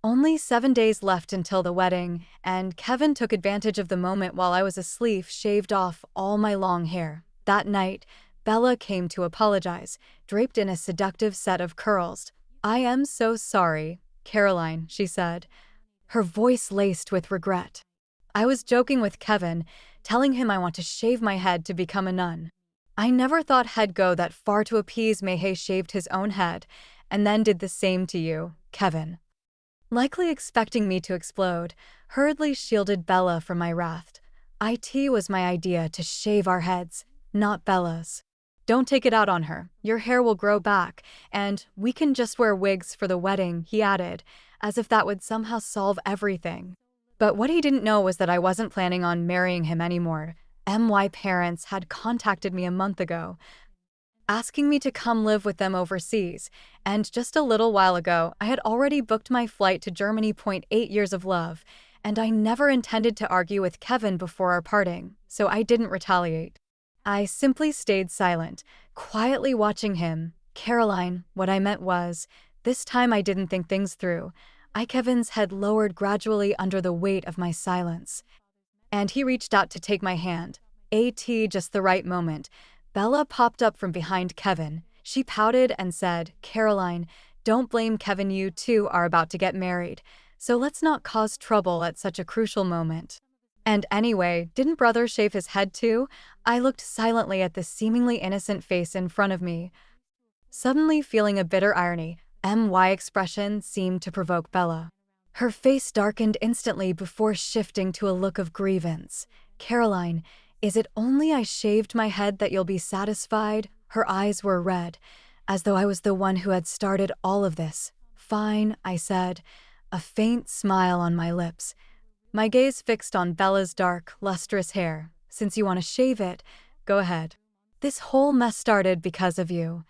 Only 7 days left until the wedding, and Kevin took advantage of the moment while I was asleep, shaved off all my long hair. That night, Bella came to apologize, draped in a seductive set of curls. "I am so sorry, Caroline," she said, her voice laced with regret. I was joking with Kevin, telling him I want to shave my head to become a nun. I never thought he'd go that far to appease me. He shaved his own head, and then did the same to you, Kevin. Likely expecting me to explode, hurriedly shielded Bella from my wrath. It was my idea to shave our heads, not Bella's. "Don't take it out on her. Your hair will grow back, and we can just wear wigs for the wedding," he added, as if that would somehow solve everything. But what he didn't know was that I wasn't planning on marrying him anymore. My parents had contacted me a month ago, asking me to come live with them overseas, and just a little while ago, I had already booked my flight to Germany. 8 years of love, and I never intended to argue with Kevin before our parting, so I didn't retaliate. I simply stayed silent, quietly watching him. "Caroline, what I meant was, this time I didn't think things through." Kevin's head lowered gradually under the weight of my silence, and he reached out to take my hand. Just the right moment, Bella popped up from behind Kevin. She pouted and said, "Caroline, don't blame Kevin. You two are about to get married, so let's not cause trouble at such a crucial moment." And anyway, didn't brother shave his head too? I looked silently at the seemingly innocent face in front of me, suddenly feeling a bitter irony. My expression seemed to provoke Bella. Her face darkened instantly before shifting to a look of grievance. "Caroline, is it only I shaved my head that you'll be satisfied?" Her eyes were red, as though I was the one who had started all of this. "Fine," I said, a faint smile on my lips, my gaze fixed on Bella's dark, lustrous hair. "Since you want to shave it, go ahead. This whole mess started because of you."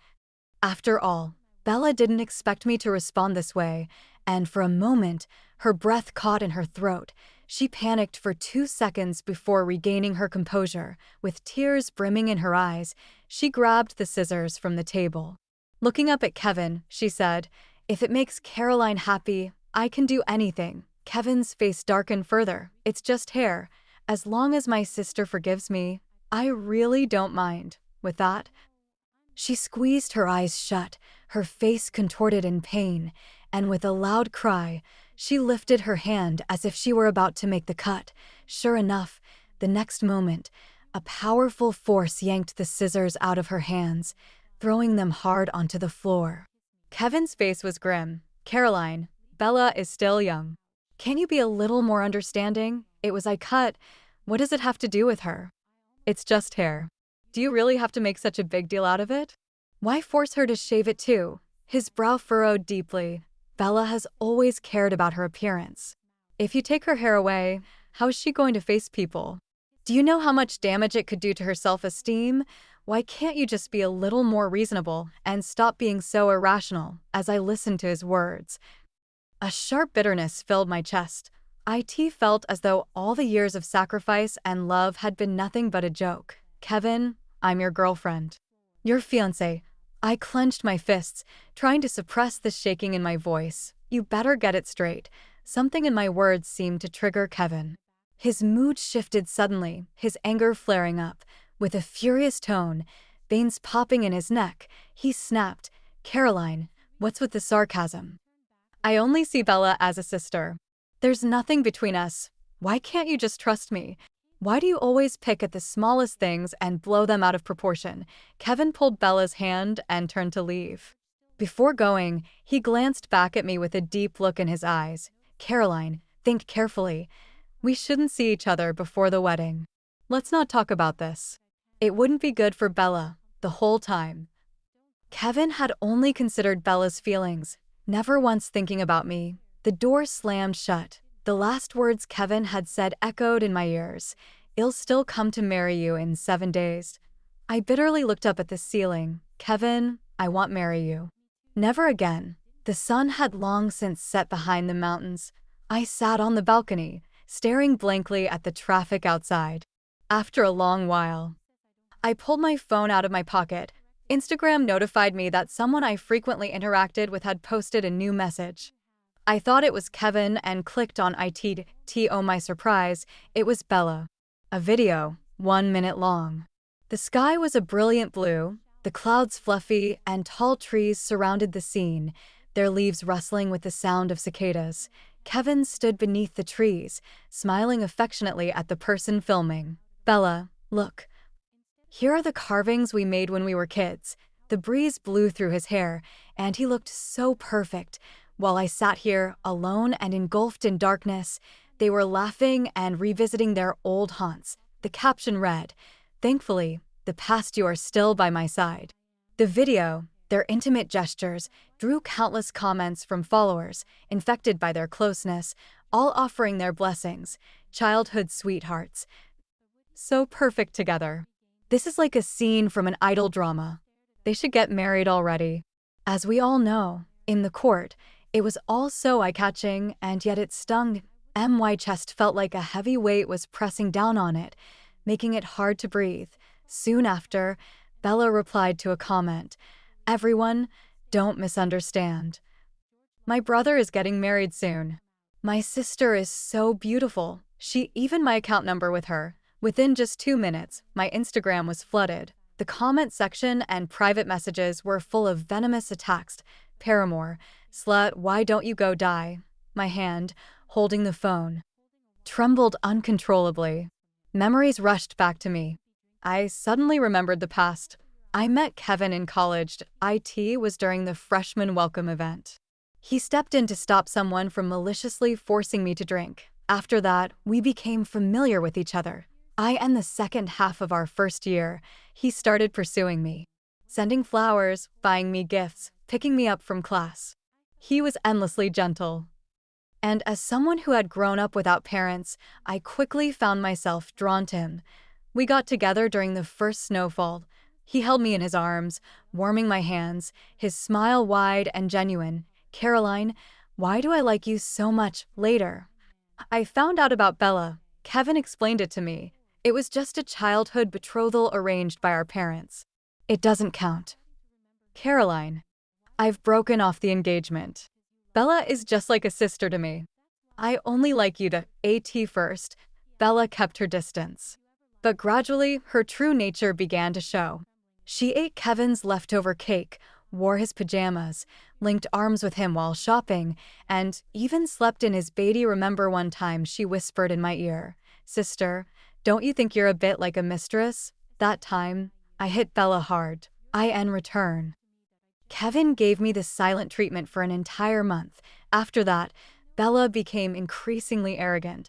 After all, Bella didn't expect me to respond this way, and for a moment, her breath caught in her throat. She panicked for 2 seconds before regaining her composure. With tears brimming in her eyes, she grabbed the scissors from the table. Looking up at Kevin, she said, "If it makes Caroline happy, I can do anything." Kevin's face darkened further. "It's just hair. As long as my sister forgives me, I really don't mind." With that, she squeezed her eyes shut, her face contorted in pain, and with a loud cry, she lifted her hand as if she were about to make the cut. Sure enough, the next moment, a powerful force yanked the scissors out of her hands, throwing them hard onto the floor. Kevin's face was grim. "Caroline, Bella is still young. Can you be a little more understanding? It was I cut. What does it have to do with her? It's just hair. Do you really have to make such a big deal out of it? Why force her to shave it too?" His brow furrowed deeply. "Bella has always cared about her appearance. If you take her hair away, how is she going to face people? Do you know how much damage it could do to her self-esteem? Why can't you just be a little more reasonable and stop being so irrational?" As I listened to his words, a sharp bitterness filled my chest. It felt as though all the years of sacrifice and love had been nothing but a joke. "Kevin, I'm your girlfriend. Your fiancé." I clenched my fists, trying to suppress the shaking in my voice. "You better get it straight." Something in my words seemed to trigger Kevin. His mood shifted suddenly, his anger flaring up. With a furious tone, veins popping in his neck, he snapped, "Caroline, what's with the sarcasm? I only see Bella as a sister. There's nothing between us. Why can't you just trust me? Why do you always pick at the smallest things and blow them out of proportion?" Kevin pulled Bella's hand and turned to leave. Before going, he glanced back at me with a deep look in his eyes. "Caroline, think carefully. We shouldn't see each other before the wedding. Let's not talk about this. It wouldn't be good for Bella, the whole time." Kevin had only considered Bella's feelings, never once thinking about me. The door slammed shut. The last words Kevin had said echoed in my ears. "I'll still come to marry you in 7 days." I bitterly looked up at the ceiling. "Kevin, I won't marry you. Never again." The sun had long since set behind the mountains. I sat on the balcony, staring blankly at the traffic outside. After a long while, I pulled my phone out of my pocket. Instagram notified me that someone I frequently interacted with had posted a new message. I thought it was Kevin and clicked on it. To my surprise, it was Bella. A video, 1 minute long. The sky was a brilliant blue, the clouds fluffy, and tall trees surrounded the scene, their leaves rustling with the sound of cicadas. Kevin stood beneath the trees, smiling affectionately at the person filming. Bella, look. Here are the carvings we made when we were kids. The breeze blew through his hair, and he looked so perfect. While I sat here, alone and engulfed in darkness, they were laughing and revisiting their old haunts. The caption read, "Thankfully, the past you are still by my side." The video, their intimate gestures, drew countless comments from followers, infected by their closeness, all offering their blessings. Childhood sweethearts. So perfect together. This is like a scene from an idol drama. They should get married already. As we all know, in the court, it was all so eye-catching, and yet it stung. My chest felt like a heavy weight was pressing down on it, making it hard to breathe. Soon after, Bella replied to a comment, "Everyone, don't misunderstand. My brother is getting married soon. My sister is so beautiful. She even my account number with her." Within just 2 minutes, my Instagram was flooded. The comment section and private messages were full of venomous attacks. Paramore, slut, why don't you go die? My hand, holding the phone, trembled uncontrollably. Memories rushed back to me. I suddenly remembered the past. I met Kevin in college. It was during the freshman welcome event. He stepped in to stop someone from maliciously forcing me to drink. After that, we became familiar with each other. In the second half of our first year, he started pursuing me, sending flowers, buying me gifts, picking me up from class. He was endlessly gentle. And as someone who had grown up without parents, I quickly found myself drawn to him. We got together during the first snowfall. He held me in his arms, warming my hands, his smile wide and genuine. "Caroline, why do I like you so much?" Later, I found out about Bella. Kevin explained it to me. It was just a childhood betrothal arranged by our parents. It doesn't count. "Caroline, I've broken off the engagement. Bella is just like a sister to me. I only like you to first." Bella kept her distance. But gradually, her true nature began to show. She ate Kevin's leftover cake, wore his pajamas, linked arms with him while shopping, and even slept in his bed. Remember one time she whispered in my ear, "Sister, don't you think you're a bit like a mistress?" That time, I hit Bella hard. In return, Kevin gave me this silent treatment for an entire month. After that, Bella became increasingly arrogant.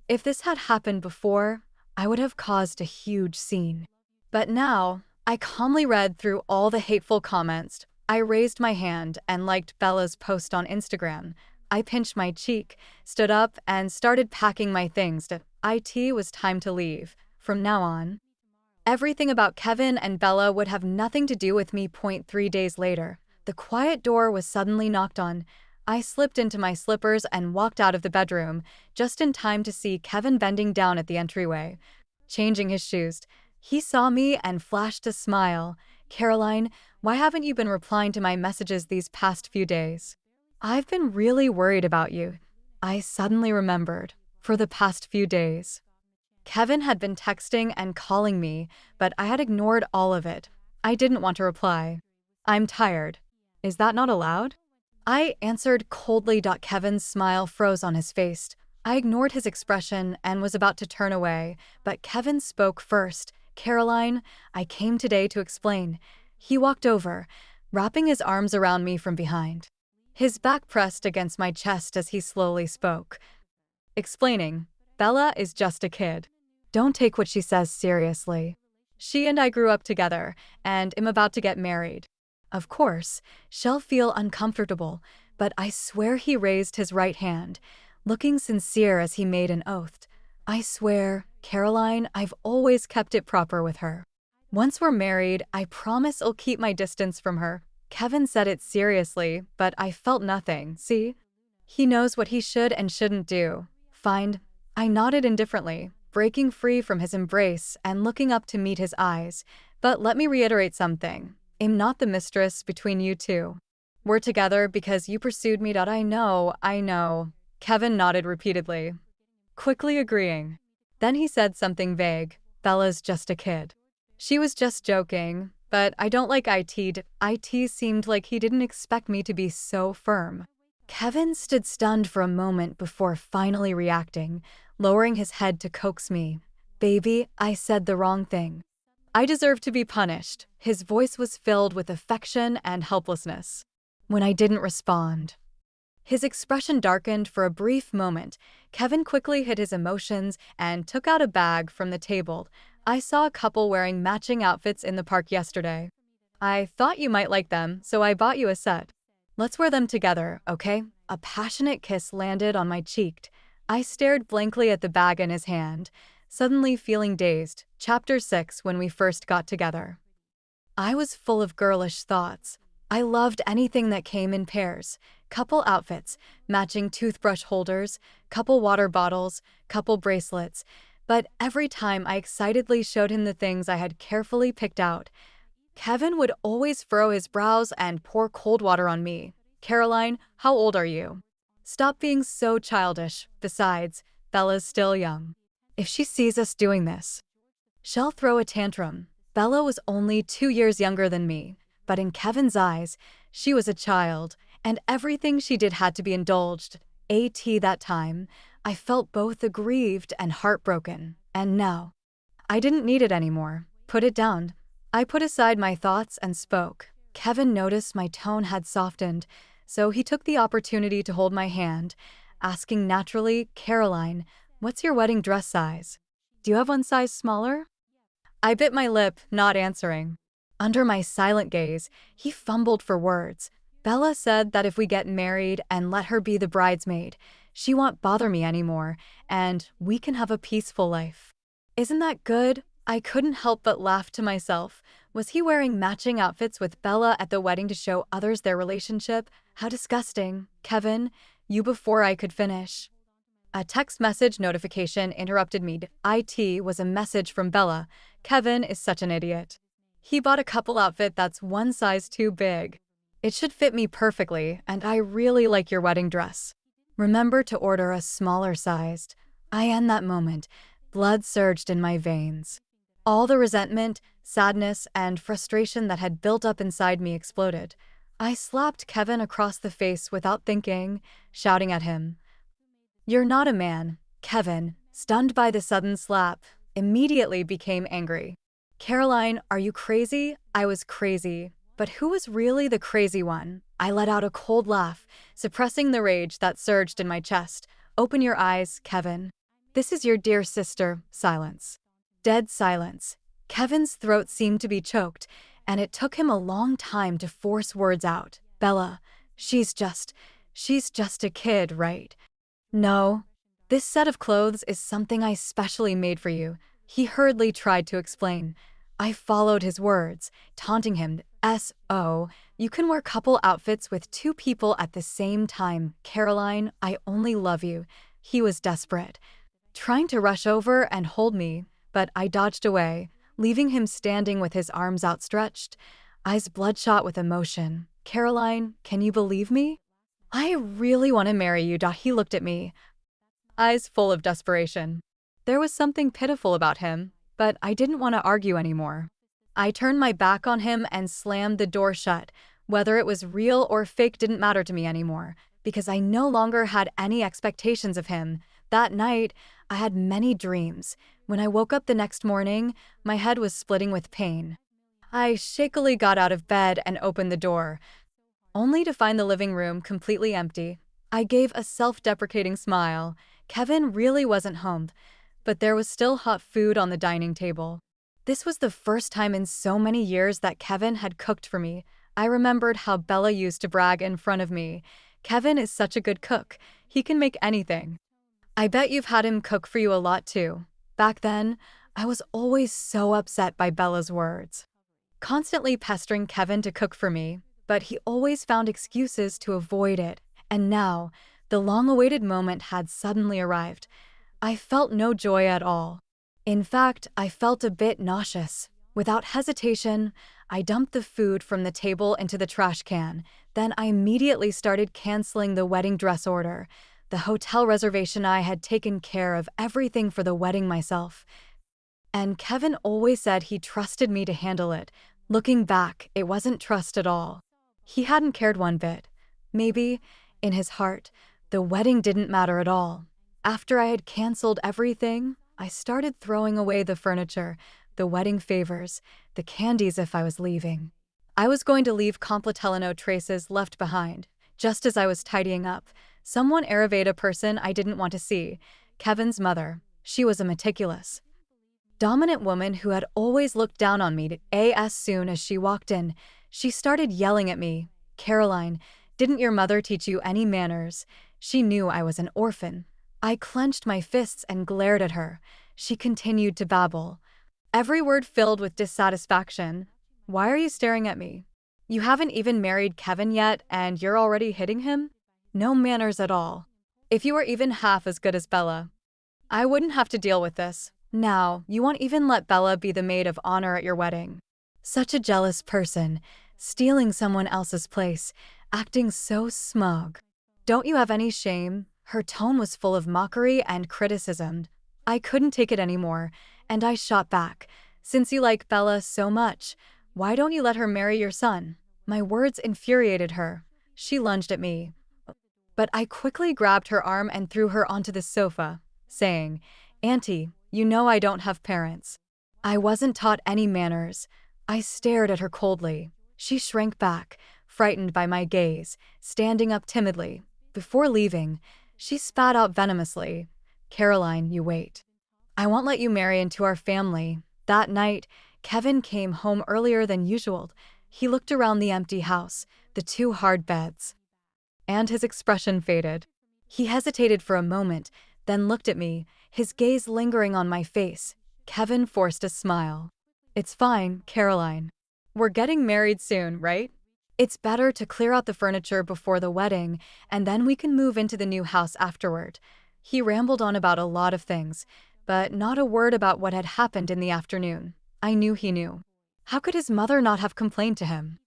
If this had happened before, I would have caused a huge scene. But now, I calmly read through all the hateful comments. I raised my hand and liked Bella's post on Instagram. I pinched my cheek, stood up, and started packing my things. It was time to leave. From now on, everything about Kevin and Bella would have nothing to do with me. 3 days later, the quiet door was suddenly knocked on. I slipped into my slippers and walked out of the bedroom, just in time to see Kevin bending down at the entryway, changing his shoes. He saw me and flashed a smile. "Caroline, why haven't you been replying to my messages these past few days? I've been really worried about you." I suddenly remembered. For the past few days, Kevin had been texting and calling me, but I had ignored all of it. I didn't want to reply. "I'm tired. Is that not allowed?" I answered coldly. Kevin's smile froze on his face. I ignored his expression and was about to turn away, but Kevin spoke first. "Caroline, I came today to explain." He walked over, wrapping his arms around me from behind. His back pressed against my chest as he slowly spoke. Explaining, "Bella is just a kid. Don't take what she says seriously. She and I grew up together, and am about to get married. Of course, she'll feel uncomfortable, but I swear." He raised his right hand, looking sincere as he made an oath. "I swear, Caroline, I've always kept it proper with her. Once we're married, I promise I'll keep my distance from her." Kevin said it seriously, but I felt nothing. See? He knows what he should and shouldn't do. Fine. I nodded indifferently, breaking free from his embrace and looking up to meet his eyes. "But let me reiterate something. I'm not the mistress between you two. We're together because you pursued me. I know. Kevin nodded repeatedly, quickly agreeing. Then he said something vague. Bella's just a kid. She was just joking, but I don't like IT. IT seemed like he didn't expect me to be so firm. Kevin stood stunned for a moment before finally reacting, lowering his head to coax me. Baby, I said the wrong thing. I deserve to be punished. His voice was filled with affection and helplessness. When I didn't respond, his expression darkened for a brief moment. Kevin quickly hid his emotions and took out a bag from the table. I saw a couple wearing matching outfits in the park yesterday. I thought you might like them, so I bought you a set. Let's wear them together, okay? A passionate kiss landed on my cheek. I stared blankly at the bag in his hand, suddenly feeling dazed. Chapter 6. When we first got together. I was full of girlish thoughts. I loved anything that came in pairs. Couple outfits, matching toothbrush holders, couple water bottles, couple bracelets. But every time I excitedly showed him the things I had carefully picked out, Kevin would always furrow his brows and pour cold water on me. Caroline, how old are you? Stop being so childish. Besides, Bella's still young. If she sees us doing this, she'll throw a tantrum. Bella was only 2 years younger than me, but in Kevin's eyes, she was a child, and everything she did had to be indulged. That time, I felt both aggrieved and heartbroken, and now, I didn't need it anymore. Put it down. I put aside my thoughts and spoke. Kevin noticed my tone had softened, so he took the opportunity to hold my hand, asking naturally, Caroline, what's your wedding dress size? Do you have one size smaller? I bit my lip, not answering. Under my silent gaze, he fumbled for words. Bella said that if we get married and let her be the bridesmaid, she won't bother me anymore, and we can have a peaceful life. Isn't that good? I couldn't help but laugh to myself. Was he wearing matching outfits with Bella at the wedding to show others their relationship? How disgusting. Kevin, you before I could finish. A text message notification interrupted me. It was a message from Bella. Kevin is such an idiot. He bought a couple outfit that's one size too big. It should fit me perfectly, and I really like your wedding dress. Remember to order a smaller sized. In that moment, blood surged in my veins. All the resentment, sadness, and frustration that had built up inside me exploded. I slapped Kevin across the face without thinking, shouting at him, "You're not a man." Kevin, stunned by the sudden slap, immediately became angry. Caroline, are you crazy? I was crazy. But who was really the crazy one? I let out a cold laugh, suppressing the rage that surged in my chest. Open your eyes, Kevin. This is your dear sister. Silence. Dead silence. Kevin's throat seemed to be choked, and it took him a long time to force words out. Bella, she's just a kid, right? No. This set of clothes is something I specially made for you. He hurriedly tried to explain. I followed his words, taunting him. You can wear couple outfits with 2 people at the same time. Caroline, I only love you. He was desperate, trying to rush over and hold me, but I dodged away, leaving him standing with his arms outstretched, eyes bloodshot with emotion. Caroline, can you believe me? I really want to marry you. He looked at me, eyes full of desperation. There was something pitiful about him, but I didn't want to argue anymore. I turned my back on him and slammed the door shut. Whether it was real or fake didn't matter to me anymore, because I no longer had any expectations of him. That night, I had many dreams. When I woke up the next morning, my head was splitting with pain. I shakily got out of bed and opened the door, only to find the living room completely empty. I gave a self-deprecating smile. Kevin really wasn't home, but there was still hot food on the dining table. This was the first time in so many years that Kevin had cooked for me. I remembered how Bella used to brag in front of me. Kevin is such a good cook. He can make anything. I bet you've had him cook for you a lot too. Back then, I was always so upset by Bella's words, constantly pestering Kevin to cook for me, but he always found excuses to avoid it. And now, the long-awaited moment had suddenly arrived. I felt no joy at all. In fact, I felt a bit nauseous. Without hesitation, I dumped the food from the table into the trash can. Then I immediately started canceling the wedding dress order, the hotel reservation. I had taken care of everything for the wedding myself. And Kevin always said he trusted me to handle it. Looking back, it wasn't trust at all. He hadn't cared one bit. Maybe, in his heart, the wedding didn't matter at all. After I had canceled everything, I started throwing away the furniture, the wedding favors, the candies if I was leaving. I was going to leave completely no traces left behind. Just as I was tidying up, someone arrived, a person I didn't want to see. Kevin's mother. She was a meticulous, dominant woman who had always looked down on me. As soon as she walked in, she started yelling at me. "Caroline, didn't your mother teach you any manners?" She knew I was an orphan. I clenched my fists and glared at her. She continued to babble, every word filled with dissatisfaction. "Why are you staring at me? You haven't even married Kevin yet and you're already hitting him? No manners at all. If you were even half as good as Bella, I wouldn't have to deal with this. Now, you won't even let Bella be the maid of honor at your wedding. Such a jealous person, stealing someone else's place, acting so smug. Don't you have any shame?" Her tone was full of mockery and criticism. I couldn't take it anymore, and I shot back. "Since you like Bella so much, why don't you let her marry your son?" My words infuriated her. She lunged at me, but I quickly grabbed her arm and threw her onto the sofa, saying, "Auntie, you know I don't have parents. I wasn't taught any manners." I stared at her coldly. She shrank back, frightened by my gaze, standing up timidly. Before leaving, she spat out venomously, "Caroline, you wait. I won't let you marry into our family." That night, Kevin came home earlier than usual. He looked around the empty house, the two hard beds, and his expression faded. He hesitated for a moment, then looked at me, his gaze lingering on my face. Kevin forced a smile. "It's fine, Caroline. We're getting married soon, right? It's better to clear out the furniture before the wedding, and then we can move into the new house afterward." He rambled on about a lot of things, but not a word about what had happened in the afternoon. I knew he knew. How could his mother not have complained to him?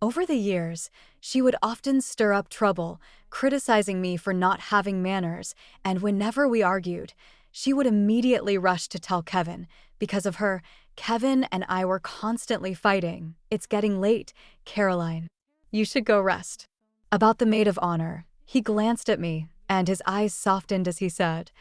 Over the years, she would often stir up trouble, criticizing me for not having manners, and whenever we argued, she would immediately rush to tell Kevin. Because of her, Kevin and I were constantly fighting. "It's getting late, Caroline. You should go rest." About the maid of honor, he glanced at me, and his eyes softened as he said,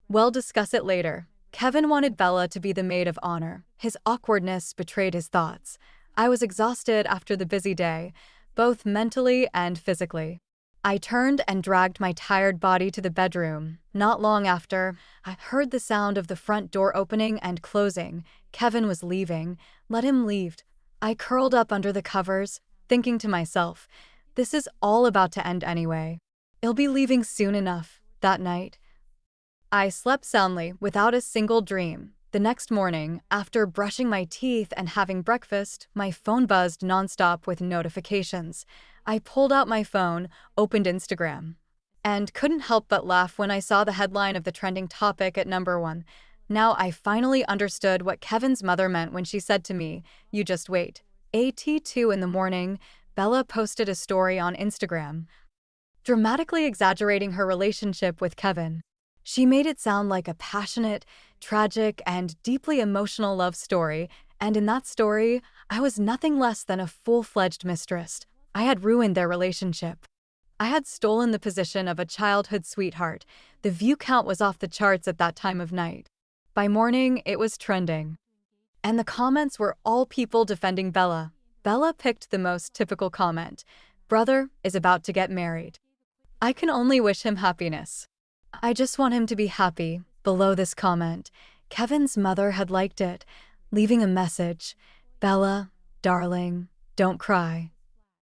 "We'll discuss it later." Kevin wanted Bella to be the maid of honor. His awkwardness betrayed his thoughts. I was exhausted after the busy day, both mentally and physically. I turned and dragged my tired body to the bedroom. Not long after, I heard the sound of the front door opening and closing. Kevin was leaving. Let him leave. I curled up under the covers, thinking to myself, this is all about to end anyway. He'll be leaving soon enough. That night, I slept soundly, without a single dream. The next morning, after brushing my teeth and having breakfast, my phone buzzed nonstop with notifications. I pulled out my phone, opened Instagram, and couldn't help but laugh when I saw the headline of the trending topic at #1. Now I finally understood what Kevin's mother meant when she said to me, "You just wait." At 2 in the morning, Bella posted a story on Instagram, dramatically exaggerating her relationship with Kevin. She made it sound like a passionate, tragic, and deeply emotional love story, and in that story, I was nothing less than a full-fledged mistress. I had ruined their relationship. I had stolen the position of a childhood sweetheart. The view count was off the charts at that time of night. By morning, it was trending. And the comments were all people defending Bella. Bella picked the most typical comment, "Brother is about to get married. I can only wish him happiness. I just want him to be happy." Below this comment, Kevin's mother had liked it, leaving a message, "Bella, darling, don't cry.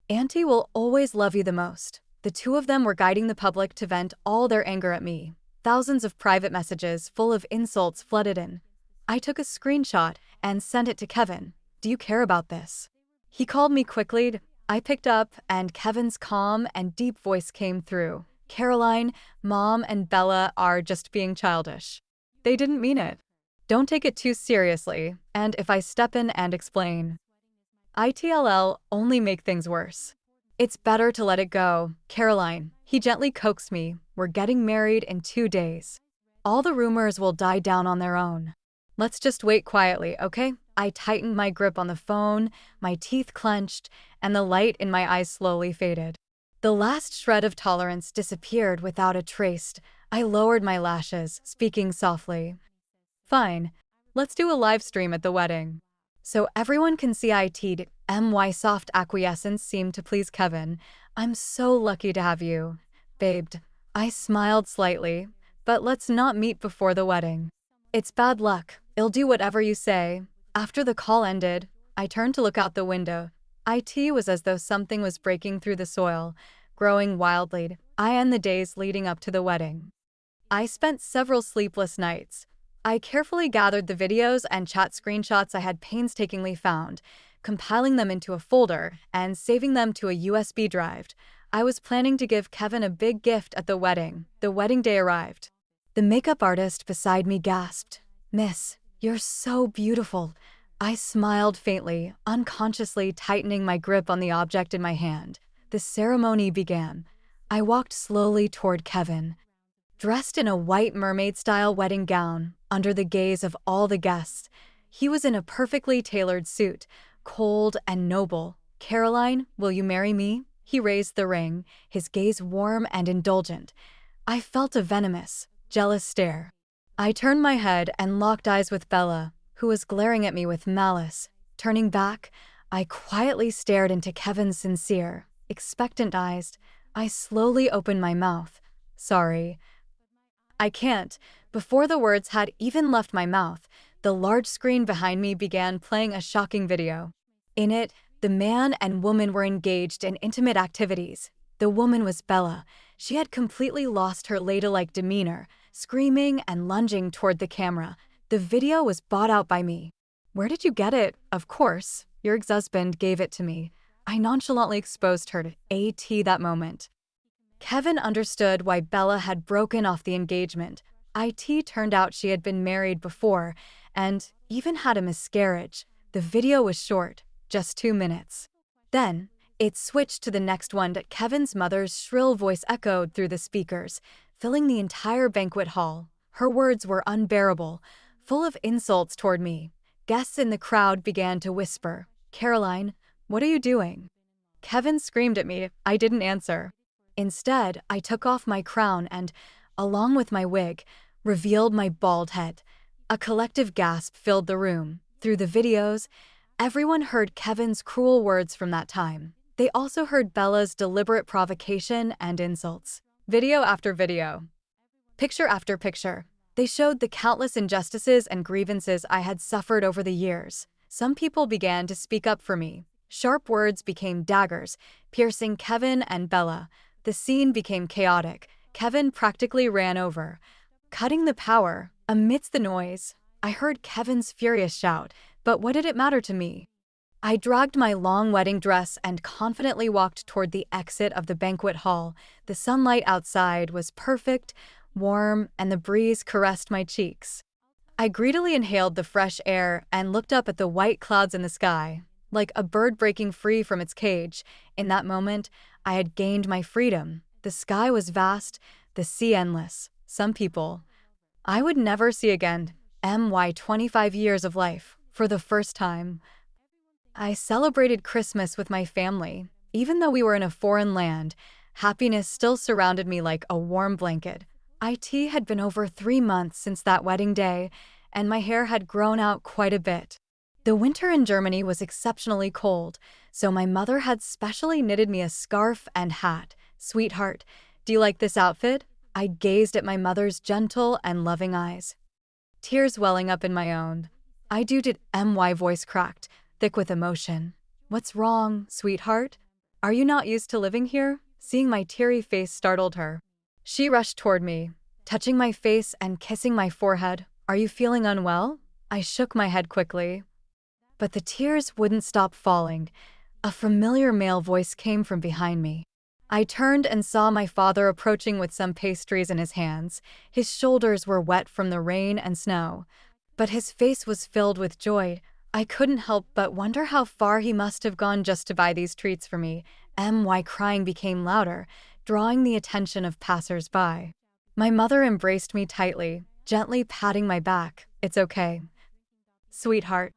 Auntie will always love you the most." The two of them were guiding the public to vent all their anger at me. Thousands of private messages full of insults flooded in. I took a screenshot and sent it to Kevin. "Do you care about this?" He called me quickly. I picked up, and Kevin's calm and deep voice came through. "Caroline, Mom and Bella are just being childish. They didn't mean it. Don't take it too seriously, and if I step in and explain, it'll only make things worse." It's better to let it go, Caroline. He gently coaxed me. We're getting married in 2 days. All the rumors will die down on their own. Let's just wait quietly, okay? I tightened my grip on the phone, my teeth clenched, and the light in my eyes slowly faded. The last shred of tolerance disappeared without a trace. I lowered my lashes, speaking softly. Fine, let's do a live stream at the wedding. So everyone can see it'd my soft acquiescence seemed to please Kevin. I'm so lucky to have you, babed. I smiled slightly, but let's not meet before the wedding. It's bad luck. I'll do whatever you say. After the call ended, I turned to look out the window. It was as though something was breaking through the soil, growing wildly. I and the days leading up to the wedding. I spent several sleepless nights. I carefully gathered the videos and chat screenshots I had painstakingly found, compiling them into a folder and saving them to a USB drive. I was planning to give Kevin a big gift at the wedding. The wedding day arrived. The makeup artist beside me gasped, "Miss, you're so beautiful." I smiled faintly, unconsciously tightening my grip on the object in my hand. The ceremony began. I walked slowly toward Kevin. Dressed in a white mermaid-style wedding gown, under the gaze of all the guests, he was in a perfectly tailored suit, cold and noble. "Caroline, will you marry me?" He raised the ring, his gaze warm and indulgent. I felt a venomous, jealous stare. I turned my head and locked eyes with Bella, who was glaring at me with malice. Turning back, I quietly stared into Kevin's sincere, expectant eyes. I slowly opened my mouth. "Sorry, I can't." Before the words had even left my mouth, the large screen behind me began playing a shocking video. In it, the man and woman were engaged in intimate activities. The woman was Bella. She had completely lost her ladylike demeanor, screaming and lunging toward the camera. The video was bought out by me. "Where did you get it?" "Of course, your ex-husband gave it to me." I nonchalantly exposed her to that moment. Kevin understood why Bella had broken off the engagement. Turned out she had been married before, and even had a miscarriage. The video was short, just 2 minutes. Then, it switched to the next one. Kevin's mother's shrill voice echoed through the speakers, filling the entire banquet hall. Her words were unbearable, full of insults toward me. Guests in the crowd began to whisper, "Caroline, what are you doing?" Kevin screamed at me. I didn't answer. Instead, I took off my crown and, along with my wig, revealed my bald head. A collective gasp filled the room. Through the videos, everyone heard Kevin's cruel words from that time. They also heard Bella's deliberate provocation and insults. Video after video, picture after picture, they showed the countless injustices and grievances I had suffered over the years. Some people began to speak up for me. Sharp words became daggers, piercing Kevin and Bella. The scene became chaotic. Kevin practically ran over, cutting the power. Amidst the noise, I heard Kevin's furious shout, but what did it matter to me? I dragged my long wedding dress and confidently walked toward the exit of the banquet hall. The sunlight outside was perfect, warm, and the breeze caressed my cheeks. I greedily inhaled the fresh air and looked up at the white clouds in the sky. Like a bird breaking free from its cage, in that moment, I had gained my freedom. The sky was vast, the sea endless. Some people I would never see again. 25 years of life, for the first time. I celebrated Christmas with my family. Even though we were in a foreign land, happiness still surrounded me like a warm blanket. It had been over 3 months since that wedding day, and my hair had grown out quite a bit. The winter in Germany was exceptionally cold, so my mother had specially knitted me a scarf and hat. "Sweetheart, do you like this outfit?" I gazed at my mother's gentle and loving eyes, tears welling up in my own. "I do." My voice cracked, thick with emotion. "What's wrong, sweetheart? Are you not used to living here?" Seeing my teary face startled her. She rushed toward me, touching my face and kissing my forehead. "Are you feeling unwell?" I shook my head quickly. But the tears wouldn't stop falling. A familiar male voice came from behind me. I turned and saw my father approaching with some pastries in his hands. His shoulders were wet from the rain and snow, but his face was filled with joy. I couldn't help but wonder how far he must have gone just to buy these treats for me. My crying became louder, drawing the attention of passers-by. My mother embraced me tightly, gently patting my back. "It's okay, sweetheart.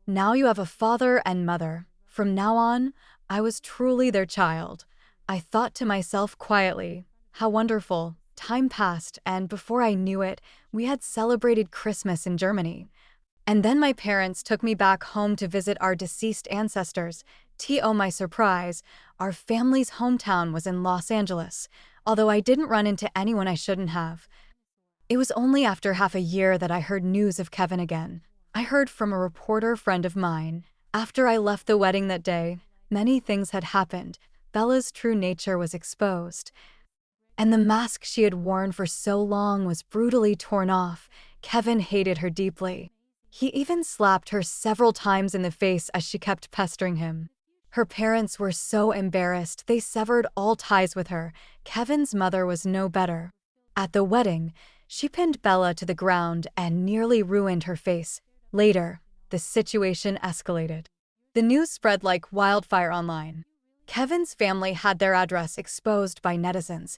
Now you have a father and mother. From now on, I was truly their child." I thought to myself quietly, how wonderful. Time passed, and before I knew it, we had celebrated Christmas in Germany. And then my parents took me back home to visit our deceased ancestors. To my surprise, our family's hometown was in Los Angeles, although I didn't run into anyone I shouldn't have. It was only after half a year that I heard news of Kevin again. I heard from a reporter friend of mine. After I left the wedding that day, many things had happened. Bella's true nature was exposed, and the mask she had worn for so long was brutally torn off. Kevin hated her deeply. He even slapped her several times in the face as she kept pestering him. Her parents were so embarrassed, they severed all ties with her. Kevin's mother was no better. At the wedding, she pinned Bella to the ground and nearly ruined her face. Later, the situation escalated. The news spread like wildfire online. Kevin's family had their address exposed by netizens,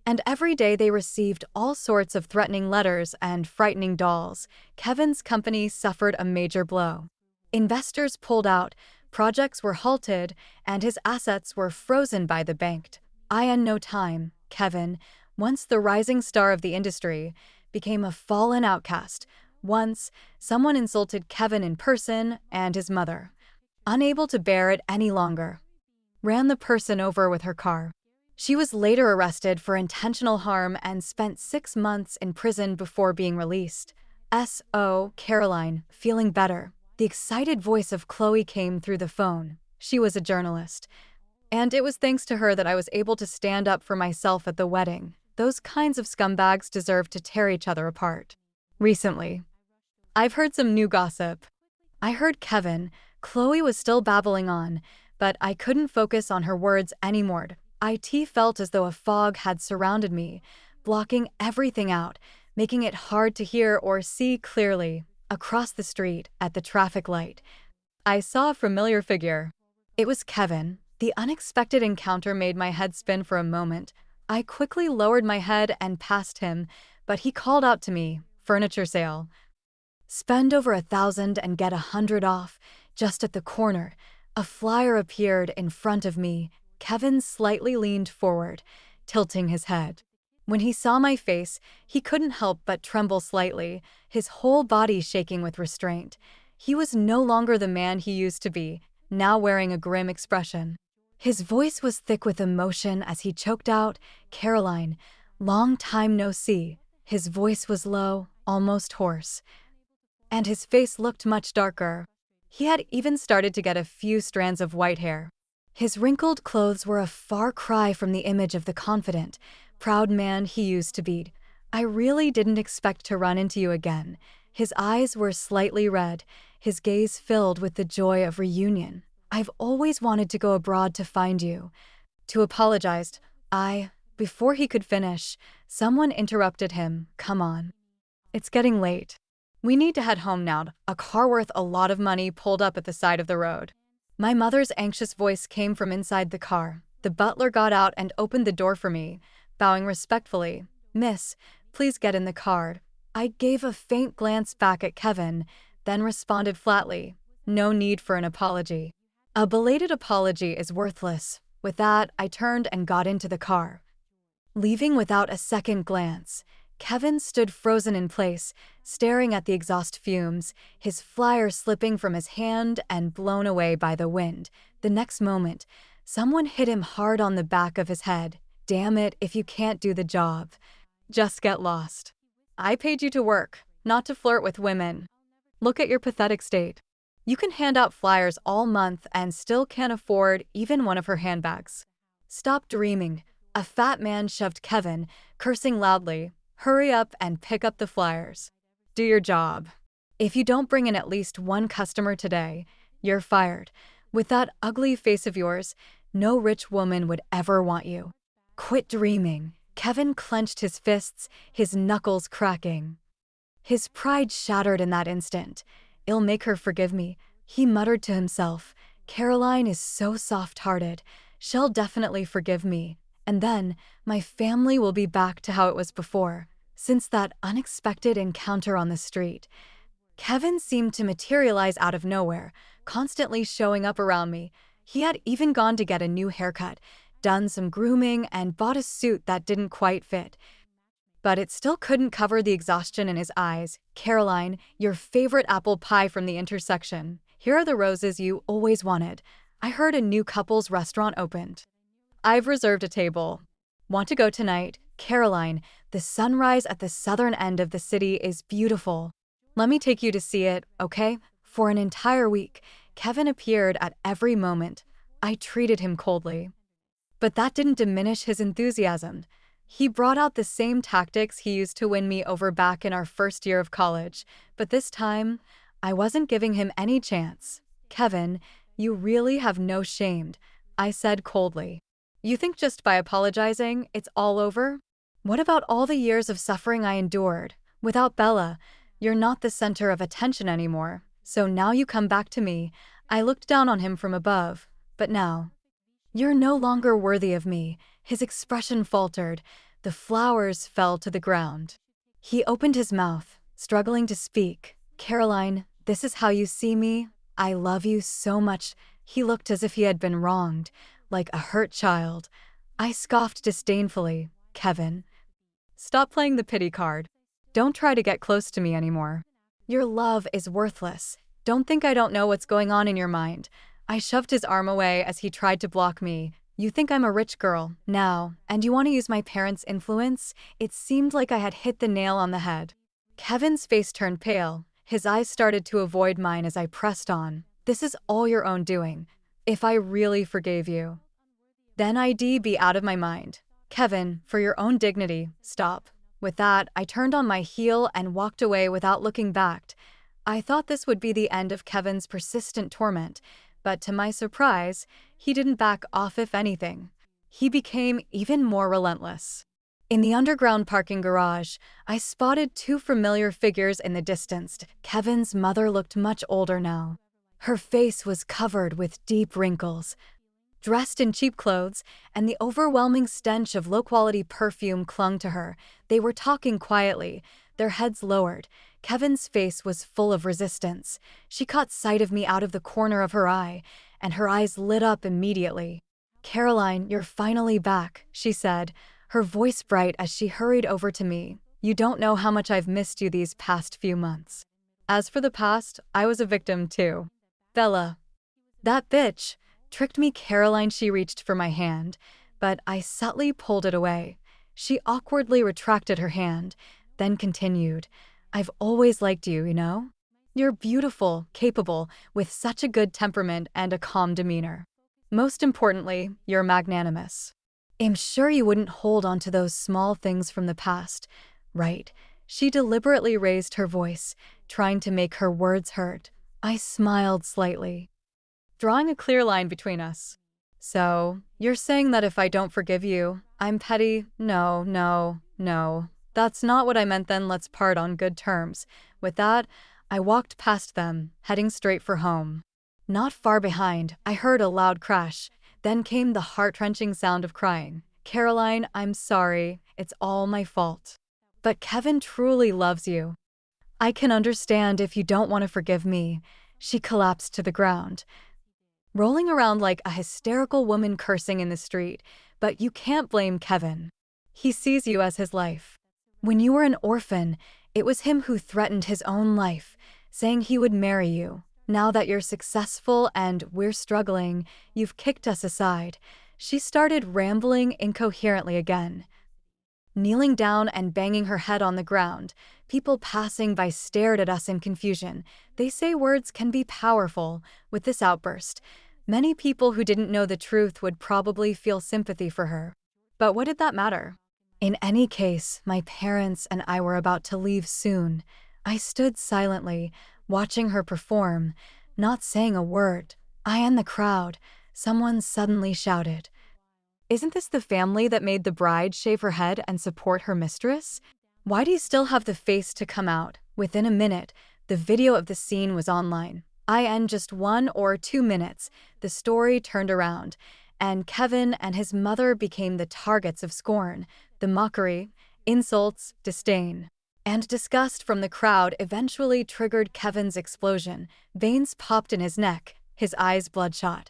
and every day they received all sorts of threatening letters and frightening dolls. Kevin's company suffered a major blow. Investors pulled out, projects were halted, and his assets were frozen by the bank. In no time, Kevin, once the rising star of the industry, became a fallen outcast. Once, someone insulted Kevin in person, and his mother, unable to bear it any longer, ran the person over with her car. She was later arrested for intentional harm and spent 6 months in prison before being released. Caroline, feeling better. The excited voice of Chloe came through the phone. She was a journalist, and it was thanks to her that I was able to stand up for myself at the wedding. Those kinds of scumbags deserve to tear each other apart. Recently, I've heard some new gossip. I heard Chloe was still babbling on, but I couldn't focus on her words anymore. It felt as though a fog had surrounded me, blocking everything out, making it hard to hear or see clearly. Across the street, at the traffic light, I saw a familiar figure. It was Kevin. The unexpected encounter made my head spin for a moment. I quickly lowered my head and passed him, but he called out to me, "Furniture sale. Spend over 1,000 and get 100 off." Just at the corner, a flyer appeared in front of me. Kevin slightly leaned forward, tilting his head. When he saw my face, he couldn't help but tremble slightly, his whole body shaking with restraint. He was no longer the man he used to be, now wearing a grim expression. His voice was thick with emotion as he choked out, "Caroline, long time no see." His voice was low, almost hoarse, and his face looked much darker. He had even started to get a few strands of white hair. His wrinkled clothes were a far cry from the image of the confident, proud man he used to be. "I really didn't expect to run into you again." His eyes were slightly red, his gaze filled with the joy of reunion. "I've always wanted to go abroad to find you." To apologized. Before he could finish, someone interrupted him. "Come on. It's getting late. We need to head home now." A car worth a lot of money pulled up at the side of the road. My mother's anxious voice came from inside the car. The butler got out and opened the door for me, bowing respectfully. "Miss, please get in the car." I gave a faint glance back at Kevin, then responded flatly, "No need for an apology. A belated apology is worthless." With that, I turned and got into the car. Leaving without a second glance, Kevin stood frozen in place, staring at the exhaust fumes, his flyer slipping from his hand and blown away by the wind. The next moment, someone hit him hard on the back of his head. "Damn it, if you can't do the job, just get lost. I paid you to work, not to flirt with women. Look at your pathetic state. You can hand out flyers all month and still can't afford even one of her handbags. Stop dreaming." A fat man shoved Kevin, cursing loudly. "Hurry up and pick up the flyers. Do your job. If you don't bring in at least one customer today, you're fired. With that ugly face of yours, no rich woman would ever want you. Quit dreaming." Kevin clenched his fists, his knuckles cracking. His pride shattered in that instant. "I'll make her forgive me," he muttered to himself. "Caroline is so soft-hearted. She'll definitely forgive me. And then, my family will be back to how it was before. Since that unexpected encounter on the street, Kevin seemed to materialize out of nowhere, constantly showing up around me. He had even gone to get a new haircut, done some grooming, and bought a suit that didn't quite fit. But it still couldn't cover the exhaustion in his eyes. Caroline, your favorite apple pie from the intersection. Here are the roses you always wanted. I heard a new couples restaurant opened. I've reserved a table. Want to go tonight? Caroline, the sunrise at the southern end of the city is beautiful. Let me take you to see it, okay? For an entire week, Kevin appeared at every moment. I treated him coldly. But that didn't diminish his enthusiasm. He brought out the same tactics he used to win me over back in our first year of college, but this time, I wasn't giving him any chance. Kevin, you really have no shame, I said coldly. You think just by apologizing, it's all over? What about all the years of suffering I endured? Without Bella, you're not the center of attention anymore, so now you come back to me. I looked down on him from above, but now, you're no longer worthy of me. His expression faltered. The flowers fell to the ground. He opened his mouth, struggling to speak. Caroline, this is how you see me? I love you so much. He looked as if he had been wronged, like a hurt child. I scoffed disdainfully. Kevin, stop playing the pity card. Don't try to get close to me anymore. Your love is worthless. Don't think I don't know what's going on in your mind. I shoved his arm away as he tried to block me. You think I'm a rich girl now, and you want to use my parents' influence? It seemed like I had hit the nail on the head. Kevin's face turned pale. His eyes started to avoid mine as I pressed on. This is all your own doing. If I really forgave you, then I'd be out of my mind. Kevin, for your own dignity, stop. With that, I turned on my heel and walked away without looking back. I thought this would be the end of Kevin's persistent torment, but to my surprise, he didn't back off. If anything, he became even more relentless. In the underground parking garage, I spotted two familiar figures in the distance. Kevin's mother looked much older now. Her face was covered with deep wrinkles, dressed in cheap clothes, and the overwhelming stench of low-quality perfume clung to her. They were talking quietly, their heads lowered. Kevin's face was full of resistance. She caught sight of me out of the corner of her eye, and her eyes lit up immediately. Caroline, you're finally back, she said, her voice bright as she hurried over to me. You don't know how much I've missed you these past few months. As for the past, I was a victim too. Bella, that bitch, tricked me. Caroline, she reached for my hand, but I subtly pulled it away. She awkwardly retracted her hand, then continued, I've always liked you, you know? You're beautiful, capable, with such a good temperament and a calm demeanor. Most importantly, you're magnanimous. I'm sure you wouldn't hold on to those small things from the past, right? She deliberately raised her voice, trying to make her words hurt. I smiled slightly, drawing a clear line between us. So, you're saying that if I don't forgive you, I'm petty? No. That's not what I meant. Then let's part on good terms. With that, I walked past them, heading straight for home. Not far behind, I heard a loud crash. Then came the heart-wrenching sound of crying. Caroline, I'm sorry. It's all my fault. But Kevin truly loves you. I can understand if you don't want to forgive me. She collapsed to the ground, rolling around like a hysterical woman cursing in the street. But you can't blame Kevin. He sees you as his life. When you were an orphan, it was him who threatened his own life, saying he would marry you. Now that you're successful and we're struggling, you've kicked us aside. She started rambling incoherently again, kneeling down and banging her head on the ground. People passing by stared at us in confusion. They say words can be powerful. With this outburst, many people who didn't know the truth would probably feel sympathy for her. But what did that matter? In any case, my parents and I were about to leave soon. I stood silently, watching her perform, not saying a word. I and the crowd. Someone suddenly shouted, Isn't this the family that made the bride shave her head and support her mistress? Why do you still have the face to come out? Within a minute, the video of the scene was online. In just 1 or 2 minutes, the story turned around, and Kevin and his mother became the targets of scorn, the mockery, insults, disdain, and disgust from the crowd eventually triggered Kevin's explosion. Veins popped in his neck, his eyes bloodshot,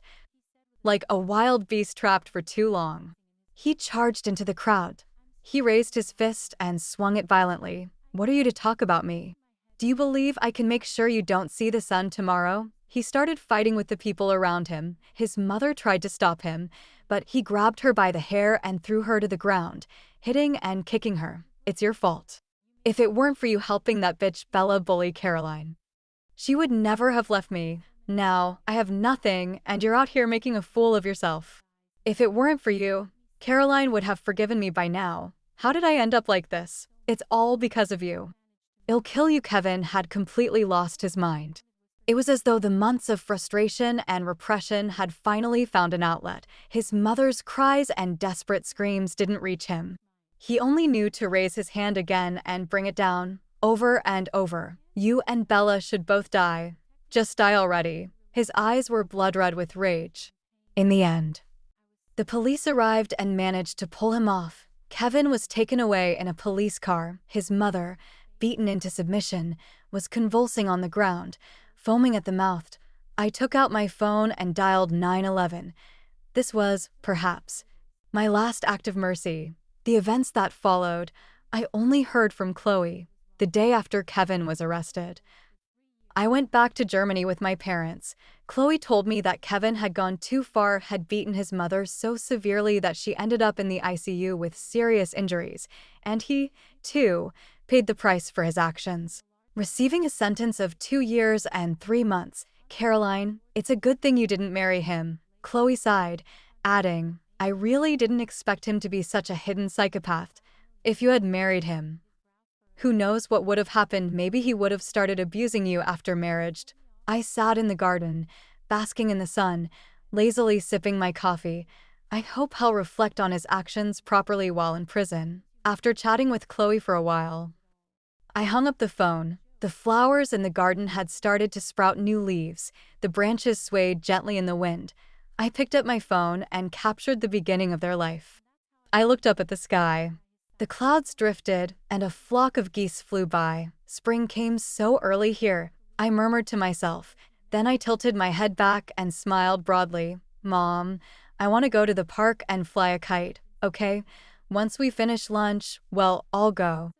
like a wild beast trapped for too long. He charged into the crowd. He raised his fist and swung it violently. "What are you to talk about me? Do you believe I can make sure you don't see the sun tomorrow?" He started fighting with the people around him. His mother tried to stop him, but he grabbed her by the hair and threw her to the ground, hitting and kicking her. "It's your fault. If it weren't for you helping that bitch Bella bully Caroline, she would never have left me. Now, I have nothing, and you're out here making a fool of yourself. If it weren't for you, Caroline would have forgiven me by now. How did I end up like this? It's all because of you." "I'll kill you." Kevin had completely lost his mind. It was as though the months of frustration and repression had finally found an outlet. His mother's cries and desperate screams didn't reach him. He only knew to raise his hand again and bring it down, over and over. "You and Bella should both die. Just die already." His eyes were blood-red with rage. In the end, the police arrived and managed to pull him off. Kevin was taken away in a police car. His mother, beaten into submission, was convulsing on the ground, foaming at the mouth. I took out my phone and dialed 911. This was, perhaps, my last act of mercy. The events that followed, I only heard from Chloe the day after Kevin was arrested. I went back to Germany with my parents. Chloe told me that Kevin had gone too far, had beaten his mother so severely that she ended up in the ICU with serious injuries, and he, too, paid the price for his actions, receiving a sentence of 2 years and 3 months. "Caroline, it's a good thing you didn't marry him." Chloe sighed, adding, "I really didn't expect him to be such a hidden psychopath. If you had married him, who knows what would have happened? Maybe he would have started abusing you after marriage." I sat in the garden, basking in the sun, lazily sipping my coffee. I hope he'll reflect on his actions properly while in prison. After chatting with Chloe for a while, I hung up the phone. The flowers in the garden had started to sprout new leaves. The branches swayed gently in the wind. I picked up my phone and captured the beginning of their life. I looked up at the sky. The clouds drifted, and a flock of geese flew by. Spring came so early here, I murmured to myself. Then I tilted my head back and smiled broadly. "Mom, I want to go to the park and fly a kite, okay? Once we finish lunch, well, I'll go."